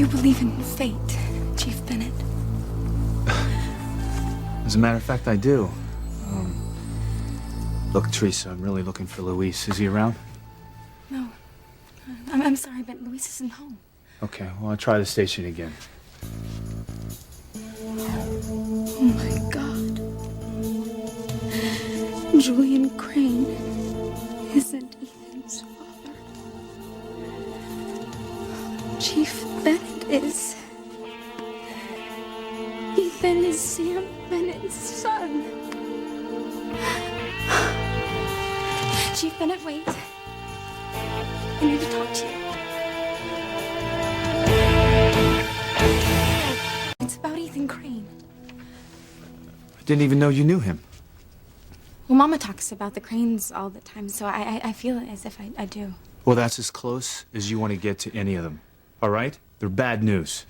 you believe in fate, Chief Bennett? As a matter of fact, I do. Look, Theresa, I'm really looking for Luis. Is he around? No. I'm sorry, but Luis isn't home. Okay, well, I'll try the station again. Oh, my God. Julian Crane isn't Ethan's father. Chief Bennett is. Ethan is Sam Bennett's son. Chief Bennett, wait. I need to talk to you. It's about Ethan Crane. I didn't even know you knew him. Well, Mama talks about the Cranes all the time, so I feel as if I do. Well, that's as close as you want to get to any of them. All right? They're bad news.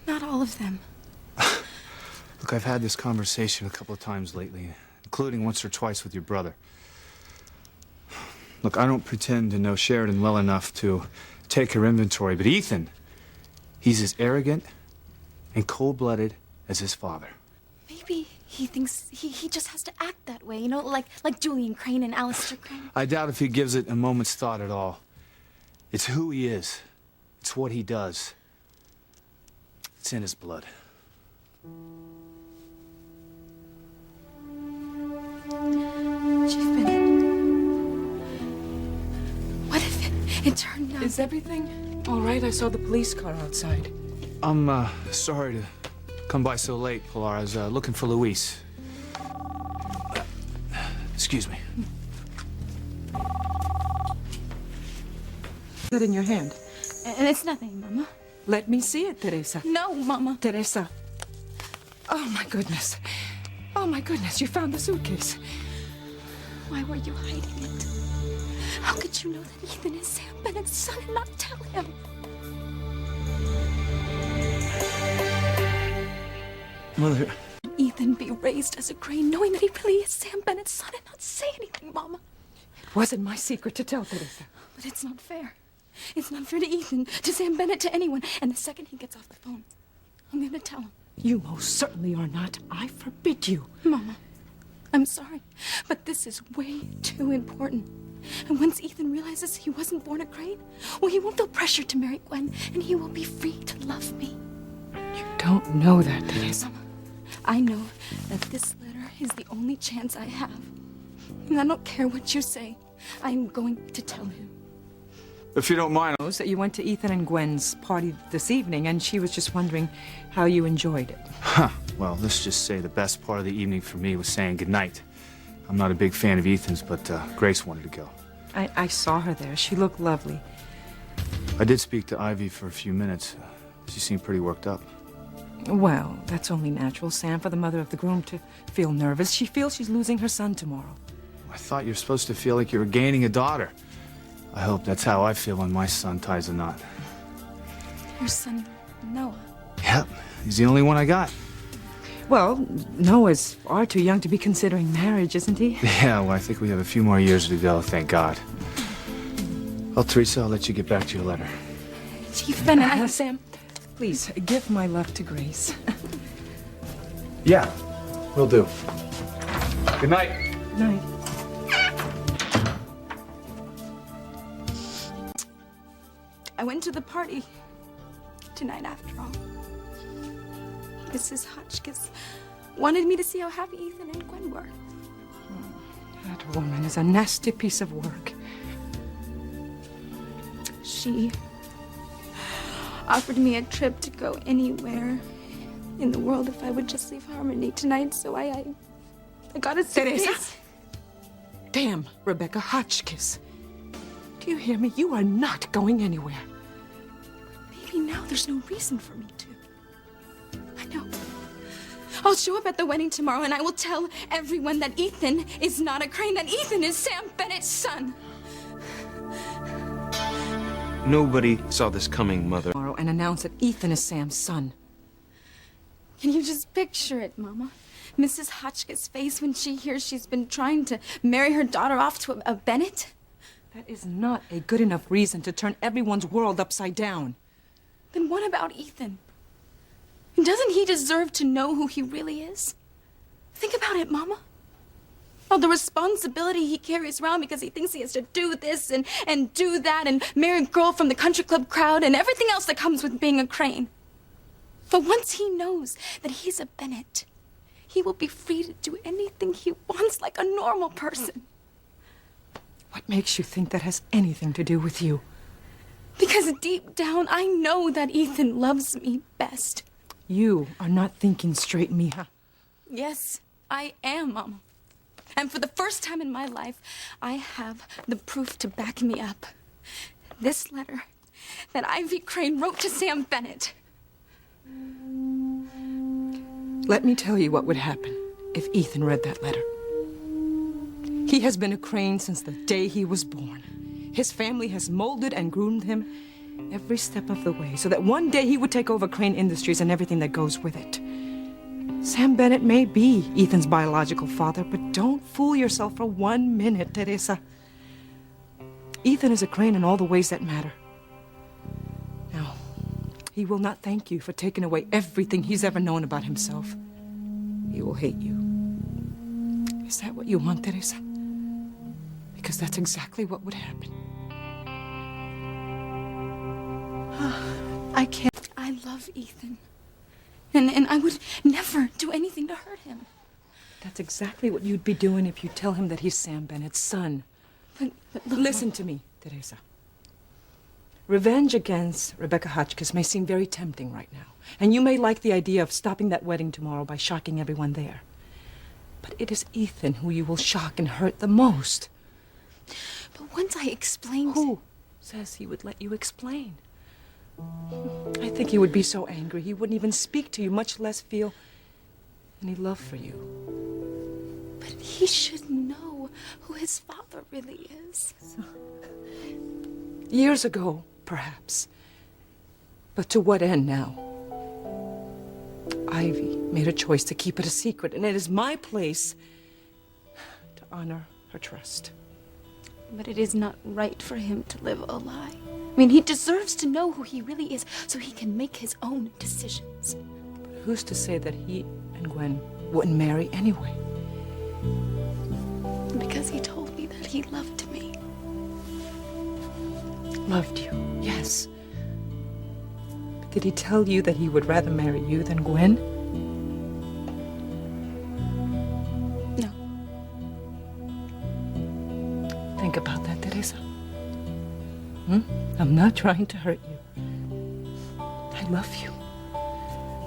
Not all of them. Look, I've had this conversation a couple of times lately, including once or twice with your brother. Look, I don't pretend to know Sheridan well enough to take her inventory, but Ethan, he's as arrogant and cold-blooded as his father. Maybe he thinks he just has to act that way, you know, like Julian Crane and Alistair Crane. I doubt if he gives it a moment's thought at all. It's who he is. It's what he does. It's in his blood. Chief Bennett, what if it turned out... Is everything all right? I saw the police car outside. I'm, sorry to come by so late, Pilar. I was, looking for Luis. Excuse me. That in your hand. And it's nothing, Mama. Let me see it, Teresa. No, Mama. Teresa. Oh, my goodness. Oh, my goodness, you found the suitcase. Why were you hiding it? How could you know that Ethan is Sam Bennett's son and not tell him? Mother... Ethan be raised as a Crane, knowing that he really is Sam Bennett's son and not say anything, Mama. It wasn't my secret to tell, Teresa. But it's not fair. It's not fair to Ethan, to Sam Bennett, to anyone. And the second he gets off the phone, I'm gonna tell him. You most certainly are not. I forbid you. Mama, I'm sorry, but this is way too important. And once Ethan realizes he wasn't born a Crane, well, he won't feel pressured to marry Gwen, and he will be free to love me. You don't know that, Teresa. Mama, I know that this letter is the only chance I have. And I don't care what you say. I'm going to tell him. If you don't mind... Knows that you went to Ethan and Gwen's party this evening, and she was just wondering how you enjoyed it. Huh. Well, let's just say the best part of the evening for me was saying goodnight. I'm not a big fan of Ethan's, but Grace wanted to go. I saw her there. She looked lovely. I did speak to Ivy for a few minutes. She seemed pretty worked up. Well, that's only natural, Sam, for the mother of the groom to feel nervous. She feels she's losing her son tomorrow. I thought you were supposed to feel like you were gaining a daughter. I hope that's how I feel when my son ties a knot. Your son, Noah. Yep, he's the only one I got. Well, Noah's far too young to be considering marriage, isn't he? Yeah, well, I think we have a few more years to go, thank God. Well, Theresa, I'll let you get back to your letter. Chief Bennett, Sam, please, give my love to Grace. Yeah, will do. Good night. Good night. I went to the party tonight after all. Mrs. Hotchkiss wanted me to see how happy Ethan and Gwen were. That woman is a nasty piece of work. She offered me a trip to go anywhere in the world if I would just leave Harmony tonight, so I got a suitcase. Teresa? Damn, Rebecca Hotchkiss. Do you hear me? You are not going anywhere. Maybe now there's no reason for me to. I know. I'll show up at the wedding tomorrow and I will tell everyone that Ethan is not a Crane, that Ethan is Sam Bennett's son. Nobody saw this coming, Mother. Tomorrow and announce that Ethan is Sam's son. Can you just picture it, Mama? Mrs. Hotchkiss' face when she hears she's been trying to marry her daughter off to a Bennett? That is not a good enough reason to turn everyone's world upside down. then what about Ethan? Doesn't he deserve to know who he really is? Think about it, Mama. All the responsibility he carries around because he thinks he has to do this and do that and marry a girl from the country club crowd and everything else that comes with being a Crane. But once he knows that he's a Bennett, he will be free to do anything he wants like a normal person. What makes you think that has anything to do with you? Because deep down, I know that Ethan loves me best. You are not thinking straight, Mija. Yes, I am, Mama. And for the first time in my life, I have the proof to back me up. This letter that Ivy Crane wrote to Sam Bennett. Let me tell you what would happen if Ethan read that letter. He has been a Crane since the day he was born. His family has molded and groomed him every step of the way so that one day he would take over Crane Industries and everything that goes with it. Sam Bennett may be Ethan's biological father, but don't fool yourself for 1 minute, Theresa. Ethan is a Crane in all the ways that matter. Now, he will not thank you for taking away everything he's ever known about himself. He will hate you. Is that what you want, Theresa? Because that's exactly what would happen. I can't. I love Ethan. And I would never do anything to hurt him. That's exactly what you'd be doing if you tell him that he's Sam Bennett's son. But look, Listen to me, Theresa. Revenge against Rebecca Hotchkiss may seem very tempting right now. And you may like the idea of stopping that wedding tomorrow by shocking everyone there. But it is Ethan who you will shock and hurt the most. But once I explained... Who says he would let you explain? I think he would be so angry he wouldn't even speak to you, much less feel any love for you. But he should know who his father really is. Years ago, perhaps. But to what end now? Ivy made a choice to keep it a secret, and it is my place to honor her trust. But it is not right for him to live a lie. I mean, he deserves to know who he really is so he can make his own decisions. But who's to say that he and Gwen wouldn't marry anyway? Because he told me that he loved me. Loved you, yes. But did he tell you that he would rather marry you than Gwen? No. Think about that, Theresa. I'm not trying to hurt you. I love you.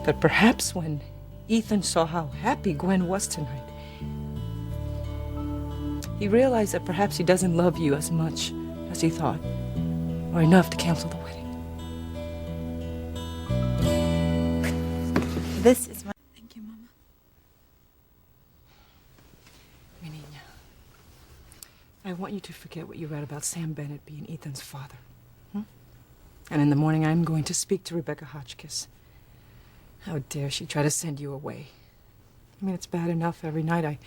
But perhaps when Ethan saw how happy Gwen was tonight, he realized that perhaps he doesn't love you as much as he thought, or enough to cancel the wedding. This is my... Thank you, Mama. Mi niña, I want you to forget what you read about Sam Bennett being Ethan's father. And in the morning, I'm going to speak to Rebecca Hotchkiss. How dare she try to send you away? I mean, it's bad enough every night I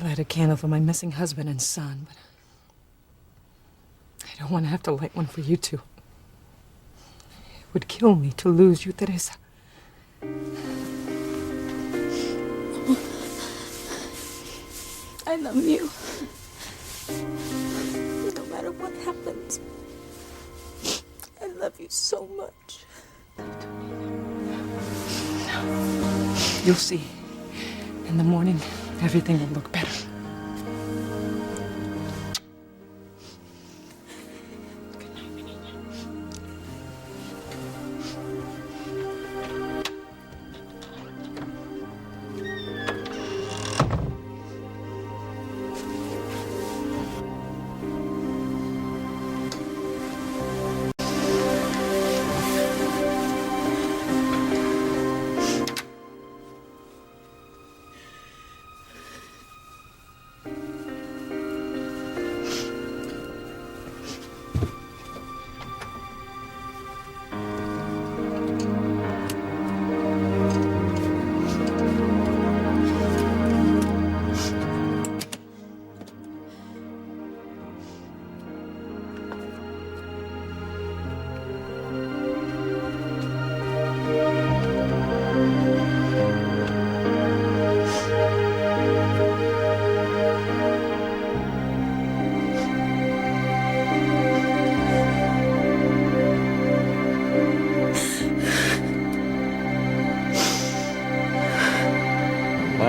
light a candle for my missing husband and son, but I don't want to have to light one for you two. It would kill me to lose you, Theresa. I love you. No matter what happens. I love you so much. You'll see. In the morning, everything will look better. Good night, mi niña.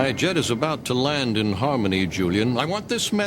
My jet is about to land in Harmony, Julian. I want this message